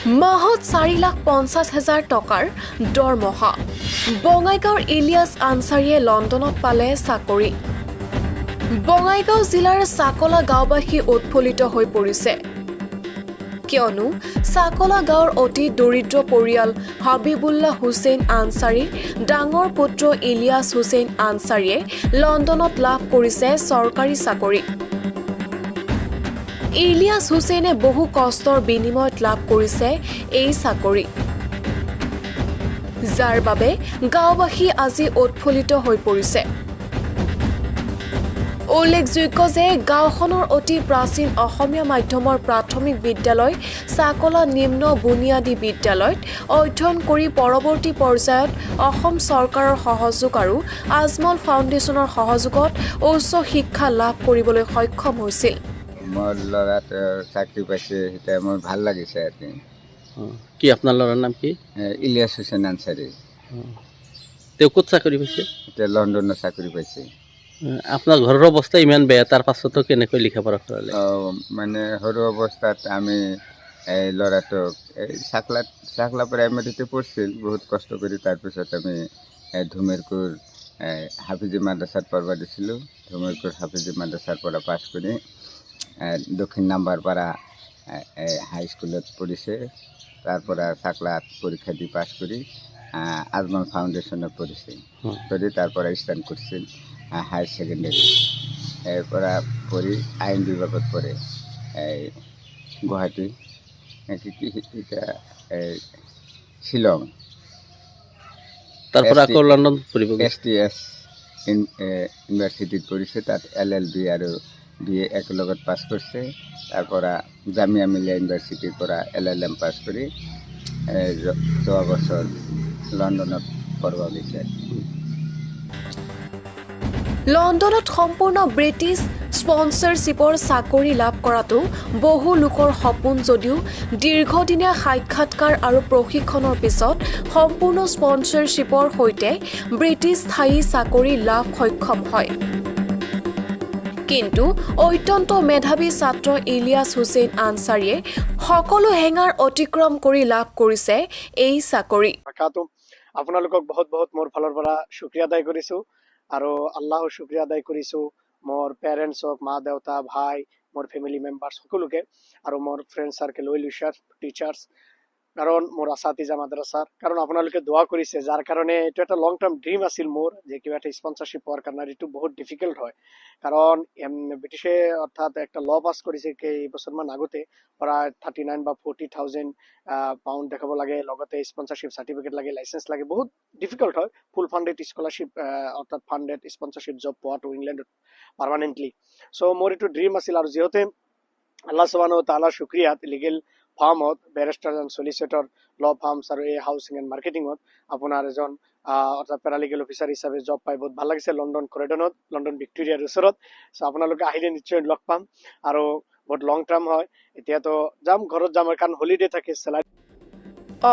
মাহত 4,50,000 টকাৰ দৰমহা বঙাইগাঁৱৰ ইলিয়াছ আনচাৰীয়ে লণ্ডনত পালে চাকৰি। বঙাইগাঁও জিলাৰ চাকলা গাঁওবাসী উৎফুল্লিত হৈ পৰিছে, কিয়নো চাকলা গাঁৱৰ অতি দৰিদ্ৰ পৰিয়াল হাবিবুল্লাহ হুছেইন আনচাৰীৰ ডাঙৰ পুত্ৰ ইলিয়াছ হুছেইন আনচাৰীয়ে লণ্ডনত লাভ কৰিছে চৰকাৰী চাকৰি। ইলিয়াছ হুছেইনে বহু কষ্টৰ বিনিময়ত লাভ কৰিছে এই চাকৰি, যাৰ বাবে গাঁওবাসী আজি উৎফুল্লিত হৈ পৰিছে। উল্লেখযোগ্য যে গাঁওখনৰ অতি প্ৰাচীন অসমীয়া মাধ্যমৰ প্ৰাথমিক বিদ্যালয় চাকলা নিম্ন বুনিয়াদী বিদ্যালয়ত অধ্যয়ন কৰি পৰৱৰ্তী পৰ্যায়ত অসম চৰকাৰৰ সহযোগ আৰু আজমল ফাউণ্ডেশ্যনৰ সহযোগত উচ্চ শিক্ষা লাভ কৰিবলৈ সক্ষম হৈছিল। মোৰ ল'ৰাটো চাকৰি পাইছে, এতিয়া মোৰ ভাল লাগিছে। কি আপোনাৰ ল'ৰাৰ নাম কি? ইলিয়াছ হুছেইন আনচাৰী। তেওঁ ক'ত চাকৰি পাইছে? এতিয়া লণ্ডনত চাকৰি পাইছে। আপোনাৰ ঘৰৰ অৱস্থা ইমান বেয়া, তাৰ পাছতো কেনেকৈ লিখা পঢ়া কৰালে? মানে সৰু অৱস্থাত আমি এই ল'ৰাটোক এই চাকলা প্ৰাইমেৰীতে পঢ়ছিল, বহুত কষ্ট কৰি। তাৰপিছত আমি ধুমেৰকুৰ হাফিজি মাদ্ৰাছাত পঢ়িব দিছিলোঁ। ধুমেৰকুৰ হাফিজি মাদ্ৰাছাৰ পৰা পাছ কৰি দক্ষিণ নাম্বাৰপাৰা হাইস্কুলত পঢ়িছে। তাৰ পৰা চাকলাত পৰীক্ষা দি পাছ কৰি আজমল ফাউণ্ডেশ্যনত পঢ়িছে। পঢ়ি তাৰ পৰা ষ্টাৰ্ট কৰিছিল হায়াৰ ছেকেণ্ডেৰী। ইয়াৰ পৰা পঢ়ি আইন বিভাগত পঢ়ে এই গুৱাহাটী, এতিয়া শ্বিলং। তাৰ পৰা আকৌ লণ্ডন পঢ়িব STS ইউনিভাৰ্চিটিত পঢ়িছে। তাত LLB আৰু BA একেলগত পাছ কৰিছে। তাৰ পৰা জামিয়া মিলিয়া ইউনিভাৰ্চিটিৰ পৰা LLM পাছ কৰি যোৱা বছৰ লণ্ডনত পঢ়িব গৈছে। লণ্ডনত সম্পূৰ্ণ ব্ৰিটিছ স্পন্সৰশ্বিপৰ চাকৰি লাভ কৰাটো বহু লোকৰ সপোন যদিও দীৰ্ঘদিনীয়া সাক্ষাৎকাৰ আৰু প্ৰশিক্ষণৰ পিছত সম্পূৰ্ণ স্পন্সৰশ্বিপৰ সৈতে ব্ৰিটিছ স্থায়ী চাকৰি লাভ সক্ষম হয়। কিন্তু অত্যন্ত মেধাৱী ছাত্ৰ ইলিয়াছ হুছেইন আনচাৰীয়ে সকলো হেঙাৰ অতিক্ৰম কৰি লাভ কৰিছে এই চাকৰি। আপোনালোকক বহুত বহুত মোৰ ফালৰ পৰা শুক্ৰিয়া আদায় কৰিছোঁ আৰু আল্লাহৰ শুক্ৰিয়া আদায় কৰিছোঁ মোৰ পেৰেণ্টছক, মা দেউতা, ভাই, মোৰ ফেমিলি মেম্বাৰ্ছ সকলোকে, আৰু মোৰ friend circle, well wisher, teachers, কাৰণ মোৰ আছাতিজা মাদ্ৰাছাৰ, কাৰণ আপোনালোকে দোৱা কৰিছে, যাৰ কাৰণে এইটো এটা লং টাৰ্ম ড্ৰিম আছিল মোৰ যে কিবা এটা স্পন্সৰশ্বিপ পোৱাৰ কাৰণে। এইটো বহুত ডিফিকাল্ট হয়, কাৰণ ব্ৰিটিছে অৰ্থাৎ একটা ল পাছ কৰিছে কেইবছৰমান আগতে, প্ৰায় 39 বা 40,000 পাউণ্ড দেখাব লাগে, লগতে স্পন্সৰশ্বিপ চাৰ্টিফিকেট লাগে, লাইচেঞ্চ লাগে। বহুত ডিফিকাল্ট হয় ফুল ফাণ্ডেড স্কলাৰশ্বিপ অৰ্থাৎ ফাণ্ডেড স্পন্সৰশ্বিপ জব পোৱাটো ইংলেণ্ডত পাৰ্মানেণ্টলি। চ' মোৰ এইটো ড্ৰিম আছিল, আৰু যিহেতু আল্লাহ সুবহানাহু ওয়া তাআলাৰ শুক্ৰিয়াত লিগেল ফাৰ্মত বেৰিষ্টাৰ এণ্ড চলিচিটৰ ল ফাৰ্মছ আৰু এই হাউচিং এণ্ড মাৰ্কেটিঙত আপোনাৰ এজন অৰ্থাৎ পেৰালিগেল অফিচাৰ হিচাপে জব পাই বহুত ভাল লাগিছে লণ্ডন কৰিডনত, লণ্ডন ভিক্টৰিয়াৰ ওচৰত। চ' আপোনালোকে আহিলে নিশ্চয় লগ পাম, আৰু বহুত লং টাৰ্ম হয়। এতিয়াতো যাম, ঘৰত যাম, কাৰণ হলিডে থাকে।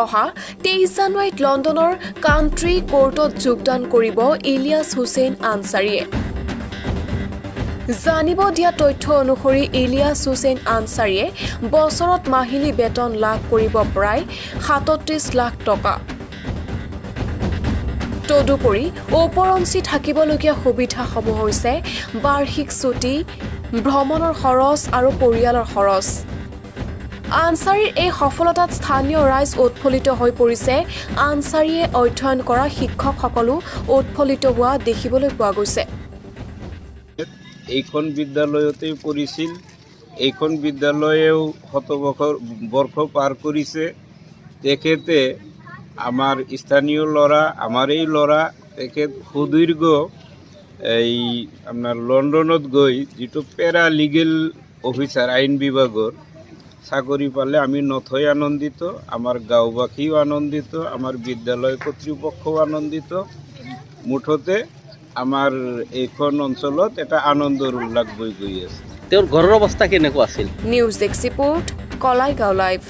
অহা 23 জানুৱাৰীত লণ্ডনৰ কাণ্ট্ৰি কোৰ্টত যোগদান কৰিব ইলিয়াছ হুছেইন আনচাৰীয়ে। জানিব দিয়া তথ্য অনুসৰি ইলিয়াছ হুছেইন আনচাৰীয়ে বছৰত মাহিলী বেতন লাভ কৰিব প্ৰায় 37 লাখ টকা। তদুপৰি ওপৰঞ্চি থাকিবলগীয়া সুবিধাসমূহ হৈছে বাৰ্ষিক ছুটী, ভ্ৰমণৰ খৰচ আৰু পৰিয়ালৰ খৰচ। আনচাৰীৰ এই সফলতাত স্থানীয় ৰাইজ উৎফুল্লিত হৈ পৰিছে। আনচাৰীয়ে অধ্যয়ন কৰা শিক্ষকসকলো উৎফুল্লিত হোৱা দেখিবলৈ পোৱা গৈছে। এইখন বিদ্যালয়তেই পঢ়িছিল। এইখন বিদ্যালয়েও বৰ্ষ পাৰ কৰিছে। তেখেতে আমাৰ স্থানীয় ল'ৰা, আমাৰ এই ল'ৰা, তেখেত সুদীৰ্ঘ এই আপোনাৰ লণ্ডনত গৈ যিটো পেৰা লিগেল অফিচাৰ আইন বিভাগৰ চাকৰি পালে আমি নথৈ আনন্দিত, আমাৰ গাঁওবাসীও আনন্দিত, আমাৰ বিদ্যালয় কৰ্তৃপক্ষও আনন্দিত। মুঠতে আমাৰ এইখন অঞ্চলত এটা আনন্দৰ উল্লাস বৈ গৈ আছে। তেওঁৰ ঘৰৰ অৱস্থা কেনেকুৱা আছিল? News desk report, Kalaigaon live.